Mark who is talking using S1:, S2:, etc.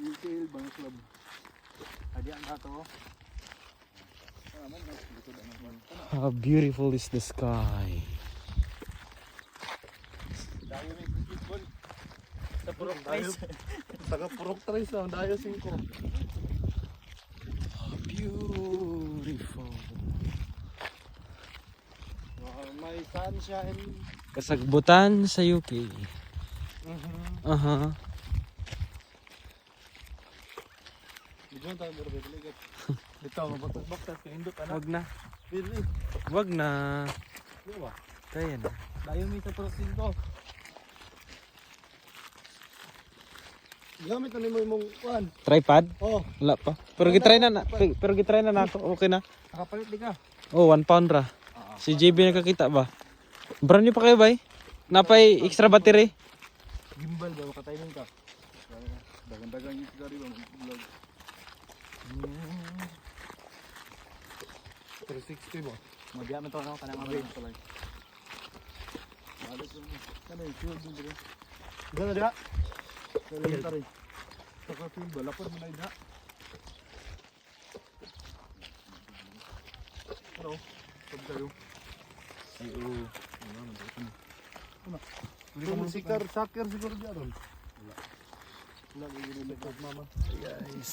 S1: Detail bang club. Adi ang ato.
S2: How beautiful is the sky.
S1: Dayo may basketball. Sa Purok Trace. Sa Purok Trace ang dayo 5.
S2: Beautiful.
S1: May sunshine.
S2: Kasagbutan sa UK. Aha.
S1: Diyan tayo berbalik. Ito mabatak kay indot anak.
S2: Wag na.
S1: Pili.
S2: Wag na.
S1: Diba?
S2: Kaya na.
S1: Dayo may sa Purok 5. Gamit na mo imong kuan.
S2: Tripod?
S1: Oh,
S2: Wala pa. Pero gitry na nato. Okay na.
S1: nakapalit di ka.
S2: Oh, 1 pound ra. Si JB nakakita ba? Brand new pa kayo ba? Napay extra battery.
S1: Gimbal ba makatiming ka? Dagan-dagan yung sigari ba mag-vlog. 360 ba? Magya man to ano kanang mga tulay. Alis mo. Ano yung fuel din dire? Gana dia. Kailan tari. Saka fuel ba lapad mo na ida. Ano? Pagkayo. Ay oo. Ano? Hindi ko sakir siguro diyan. Wala. Wala, mama. Guys.